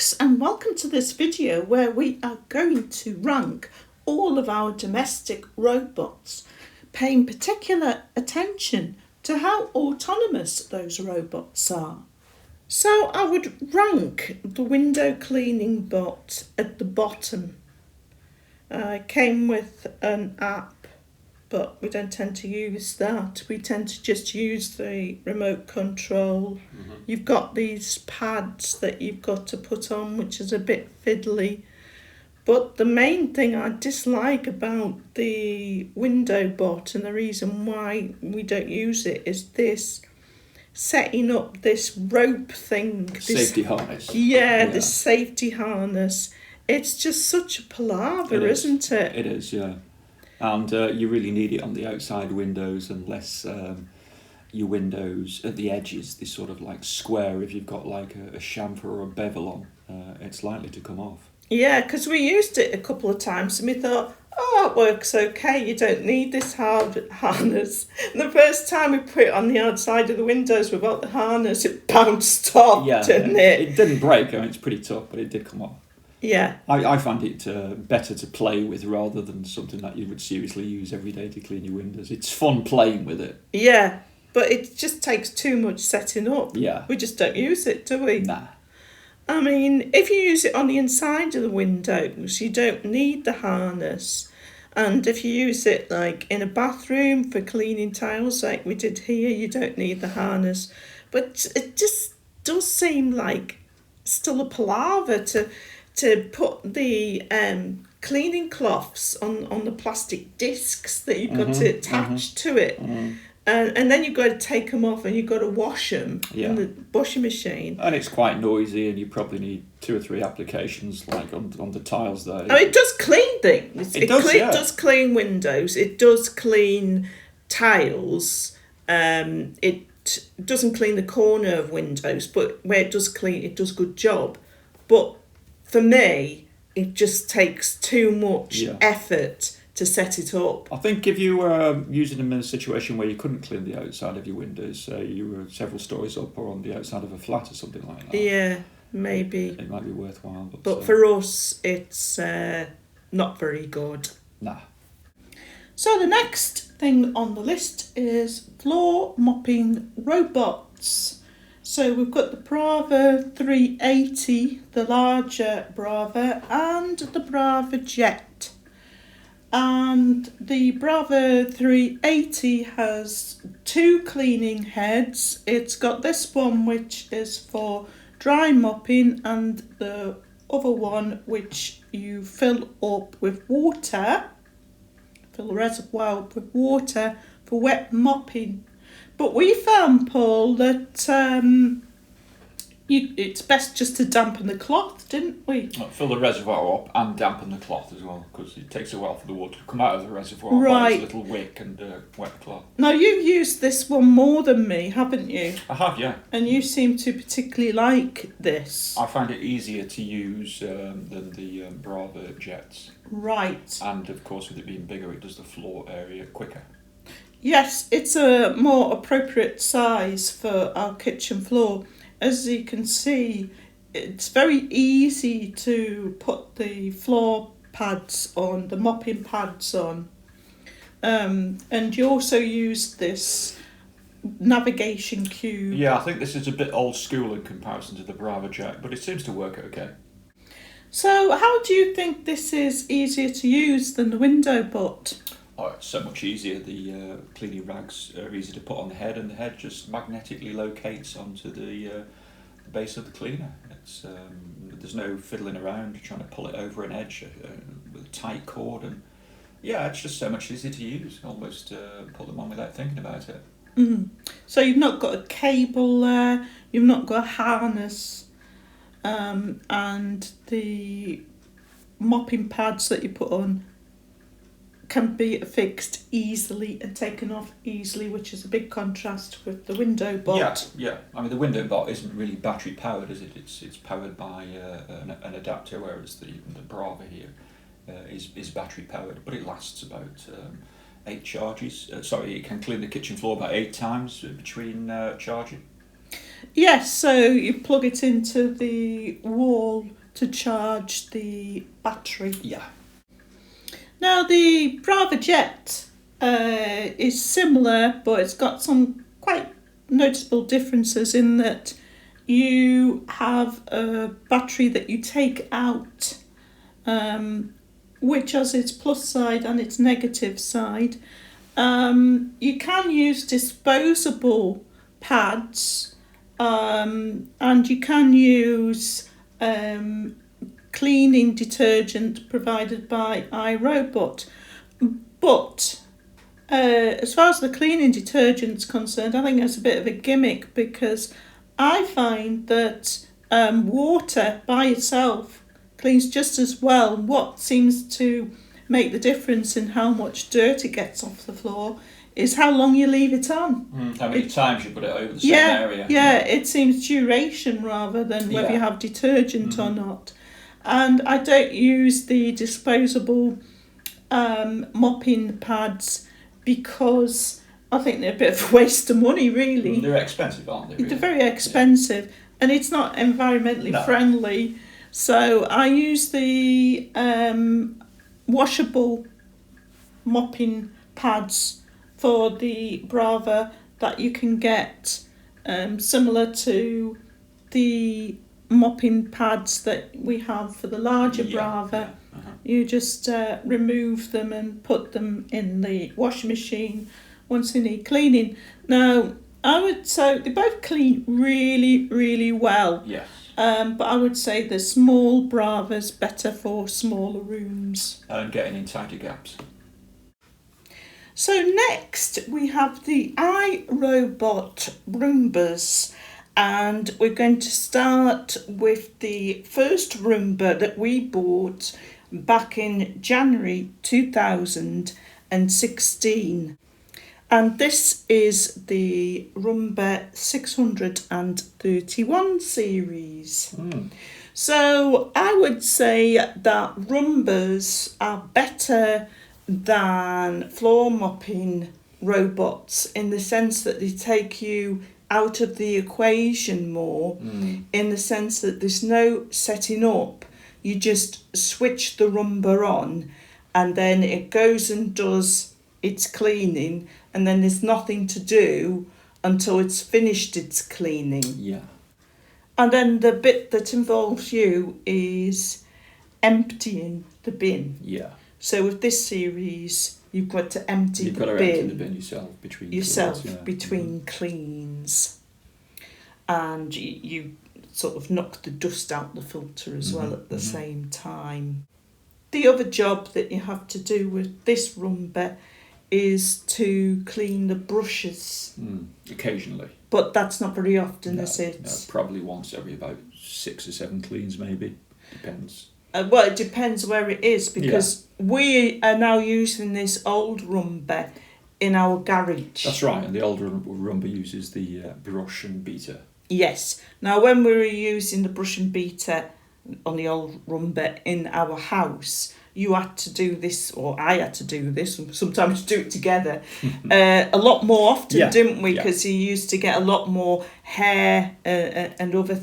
Thanks and welcome to this video where we are going to rank all of our domestic robots, paying particular attention to how autonomous those robots are. So I would rank the window cleaning bot at the bottom. It came with an app, but we don't tend to use that. We tend to just use the remote control. You've got these pads that you've got to put on, which is a bit fiddly. But the main thing I dislike about the window bot, and the reason why we don't use it, is this setting up this rope thing. Safety harness. Yeah, this safety harness. It's just such a palaver, isn't it? It is, yeah. And you really need it on the outside windows, unless your windows at the edges, they sort of like square. If you've got like a chamfer or a bevel on, it's likely to come off. Yeah, because we used it a couple of times and we thought, oh, it works okay, you don't need this hard harness. And the first time we put it on the outside of the windows without the harness, it bounced off, didn't it? It didn't break. I mean, it's pretty tough, but it did come off. Yeah. I find it better to play with rather than something that you would seriously use every day to clean your windows. It's fun playing with it. Yeah, but it just takes too much setting up. Yeah. We just don't use it, do we? Nah. I mean, if you use it on the inside of the windows, you don't need the harness. And if you use it like in a bathroom for cleaning tiles like we did here, you don't need the harness. But it just does seem like still a palaver to put the cleaning cloths on the plastic discs that you've got to attach to it. And then you've got to take them off and you've got to wash them in the washing machine. And it's quite noisy, and you probably need 2 or 3 applications like on the tiles there. Oh, it does clean things. It does clean windows. It does clean tiles. It doesn't clean the corner of windows, but where it does clean, it does a good job. But for me, it just takes too much effort to set it up. I think if you were using them in a situation where you couldn't clean the outside of your windows, say you were several stories up or on the outside of a flat or something like that. Yeah, maybe. It might be worthwhile. But for us, it's not very good. Nah. So the next thing on the list is floor mopping robots. So we've got the Braava 380, the larger Braava, and the Braava Jet. And the Braava 380 has 2 cleaning heads. It's got this one which is for dry mopping, and the other one which you fill up with water, fill the reservoir up with water for wet mopping. But we found, Paul, that it's best just to dampen the cloth, didn't we? Fill the reservoir up and dampen the cloth as well, because it takes a while for the water to come out of the reservoir by its little wick and wet the cloth. Now, you've used this one more than me, haven't you? I have, yeah. And you seem to particularly like this. I find it easier to use than the Braava Jets. Right. And, of course, with it being bigger, it does the floor area quicker. Yes, it's a more appropriate size for our kitchen floor. As you can see, it's very easy to put the floor pads on, the mopping pads on. And you also use this navigation cube. Yeah, I think this is a bit old school in comparison to the Braava Jet, but it seems to work okay. So how do you think this is easier to use than the window bot? Oh, it's so much easier. The cleaning rags are easy to put on the head, and the head just magnetically locates onto the base of the cleaner. It's there's no fiddling around trying to pull it over an edge with a tight cord, and it's just so much easier to use. Almost put them on without thinking about it. So you've not got a cable there, you've not got a harness, and the mopping pads that you put on can be fixed easily and taken off easily, which is a big contrast with the window bot. Yeah. I mean, the window bot isn't really battery powered, is it? It's powered by an adapter, whereas the Braava here is battery powered, but it lasts about 8 charges. It can clean the kitchen floor about 8 times between charging. Yes, so you plug it into the wall to charge the battery. Yeah. Now the Braava Jet is similar, but it's got some quite noticeable differences in that you have a battery that you take out, which has its plus side and its negative side. You can use disposable pads, and you can use cleaning detergent provided by iRobot. But as far as the cleaning detergent's concerned, I think it's a bit of a gimmick, because I find that water by itself cleans just as well. What seems to make the difference in how much dirt it gets off the floor is how long you leave it on. How many times you put it over the same area. Yeah, it seems duration rather than whether you have detergent or not. And I don't use the disposable mopping pads because I think they're a bit of a waste of money, really. They're expensive, aren't they? Really? They're very expensive, and it's not environmentally friendly. So I use the washable mopping pads for the Braava that you can get, similar to the mopping pads that we have for the larger Braava. You just remove them and put them in the washing machine once they need cleaning. Now, I would say they both clean really, really well. Yes. But I would say the small Braava's better for smaller rooms. And getting in tighter gaps. So next we have the iRobot Roombas, and we're going to start with the first Roomba that we bought back in January 2016. And this is the Rumba 631 series. So I would say that Roombas are better than floor mopping robots in the sense that they take you out of the equation more, in the sense that there's no setting up. You just switch the Rumba on and then it goes and does its cleaning, and then there's nothing to do until it's finished its cleaning. Yeah. And then the bit that involves you is emptying the bin. Yeah. So with this series, you've got to empty the bin yourself between cleans, and you sort of knock the dust out the filter as well at the same time. The other job that you have to do with this Rumba is to clean the brushes. Occasionally. But that's not very often, is it? No, probably once every about 6 or 7 cleans, maybe. Depends. Well, it depends where it is, because we are now using this old Rumba in our garage. That's right, and the old Rumba uses the brush and beater. Yes. Now, when we were using the brush and beater on the old Rumba in our house, you had to do this, or I had to do this, and sometimes do it together, a lot more often, didn't we? Because you used to get a lot more hair and other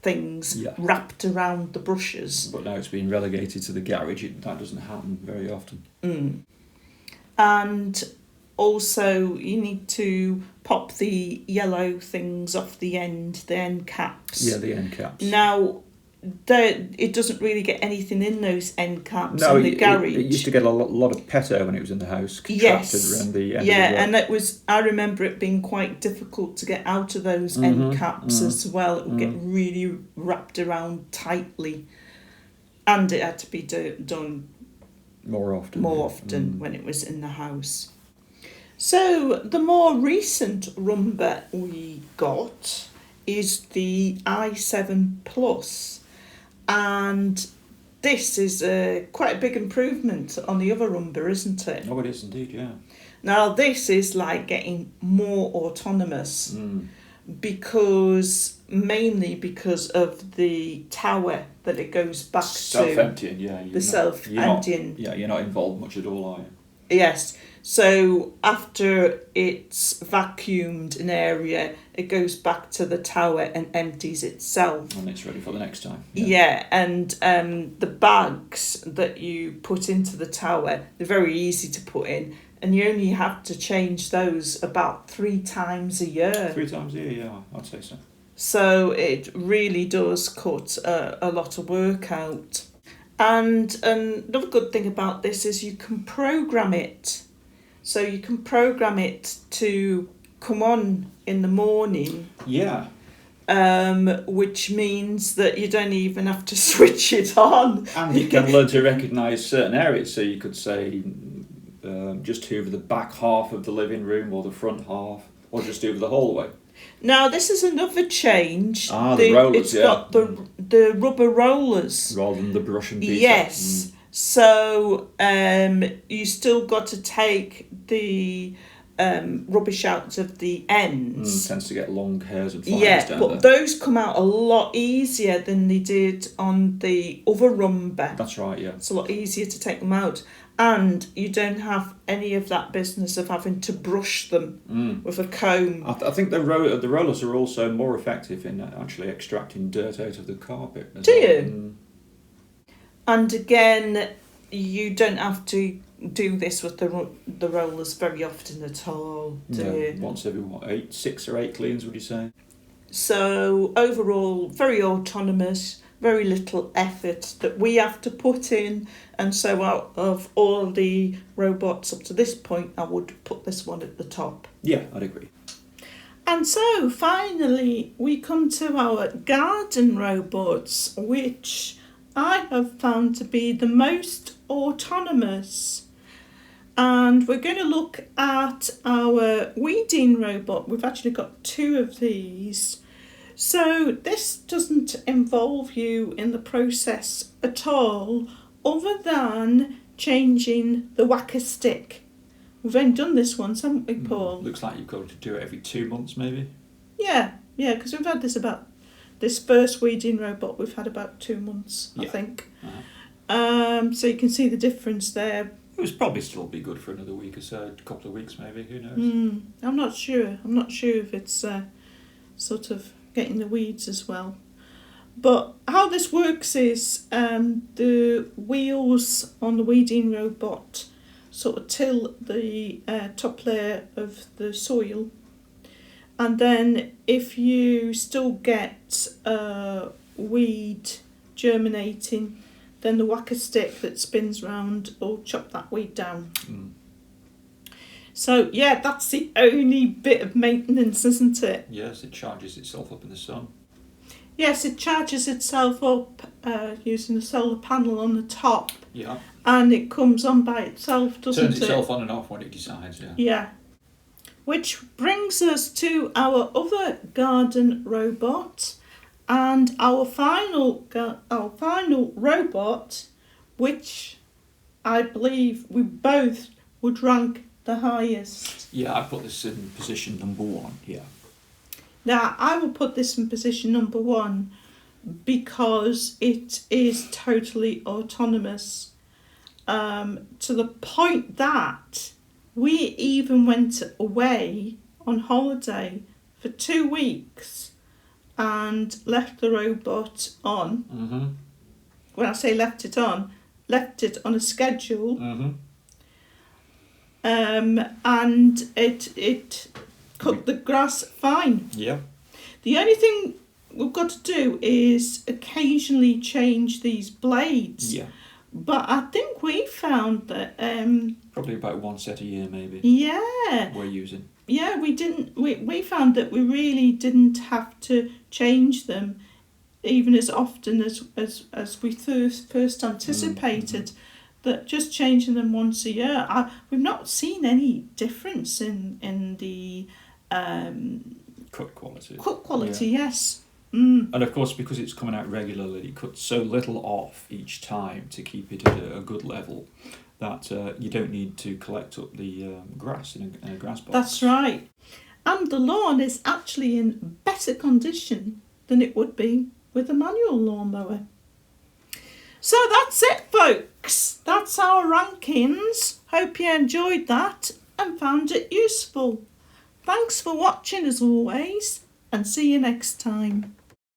things wrapped around the brushes. But now it's been relegated to the garage. That doesn't happen very often. And also you need to pop the yellow things off the end caps. Yeah, the end caps. Now, it doesn't really get anything in those end caps in the garage. It used to get a lot of peto when it was in the house, contracted around the end of the and I remember it being quite difficult to get out of those end caps as well. It would get really wrapped around tightly, and it had to be done more often when it was in the house. So the more recent Rumba we got is the i7 Plus, and this is quite a big improvement on the other Rumba, isn't it? Oh, it is indeed, yeah. Now this is like getting more autonomous, mainly because of the tower that it goes back self-emptying, to. Self-emptying, You're not involved much at all, are you? Yes. So after it's vacuumed an area, it goes back to the tower and empties itself. And it's ready for the next time. Yeah, and the bags that you put into the tower, they're very easy to put in, and you only have to change those about 3 times a year. 3 times a year, yeah, I'd say so. So it really does cut a lot of work out. And another good thing about this is you can program it. So you can program it to come on in the morning. Yeah. Which means that you don't even have to switch it on. And it can learn to recognise certain areas. So you could say just hoover the back half of the living room or the front half, or just hoover the hallway. Now this is another change. The rollers, it's got the rubber rollers. Rather than the brush and beater. Yes. So you still got to take the rubbish out of the ends. Tends to get long hairs and fibres down but there. those come out a lot easier than they did on the other Rumba. That's right, yeah. It's a lot easier to take them out. And you don't have any of that business of having to brush them with a comb. I think the rollers are also more effective in actually extracting dirt out of the carpet. Do you? And again, you don't have to do this with the rollers very often at all, do you? Once every 6 or 8 cleans, would you say? So overall, very autonomous, very little effort that we have to put in, and so out of all the robots up to this point, I would put this one at the top. Yeah, I'd agree. And so finally we come to our garden robots, which I have found to be the most autonomous. And we're going to look at our weeding robot. We've actually got 2 of these. So this doesn't involve you in the process at all, other than changing the whacker stick. We've only done this once, haven't we, Paul? Looks like you've got to do it every 2 months, maybe. Yeah, because we've had this first weeding robot, we've had about 2 months, I think. Uh-huh. So you can see the difference there. It would probably still be good for another week or so, a couple of weeks maybe, who knows? I'm not sure if it's sort of getting the weeds as well. But how this works is the wheels on the weeding robot sort of till the top layer of the soil, and then if you still get weed germinating, then the whacker stick that spins round will chop that weed down. So yeah, that's the only bit of maintenance, isn't it? Yes, it charges itself up in the sun. Yes, it charges itself up using a solar panel on the top. Yeah. And it comes on by itself, doesn't it? Turns itself on and off when it decides, yeah. Yeah. Which brings us to our other garden robot, and our final robot, which I believe we both would rank the highest. Yeah, I put this in position number 1 here. Now, I will put this in position number 1 because it is totally autonomous, to the point that we even went away on holiday for 2 weeks and left the robot on. Mm-hmm. When I say left it on a schedule. Mm-hmm. And it cut the grass fine. Yeah. The only thing we've got to do is occasionally change these blades. Yeah. But I think we found that Probably about 1 set a year, maybe. Yeah. We're using. Yeah, we found that we really didn't have to change them even as often as we first anticipated. That just changing them once a year, we've not seen any difference in the Cut quality. cut quality. Yeah. Yes. And of course, because it's coming out regularly, it cuts so little off each time to keep it at a good level that you don't need to collect up the grass in a grass box. That's right. And the lawn is actually in better condition than it would be with a manual lawnmower. So that's it, folks. That's our rankings. Hope you enjoyed that and found it useful. Thanks for watching as always, and see you next time.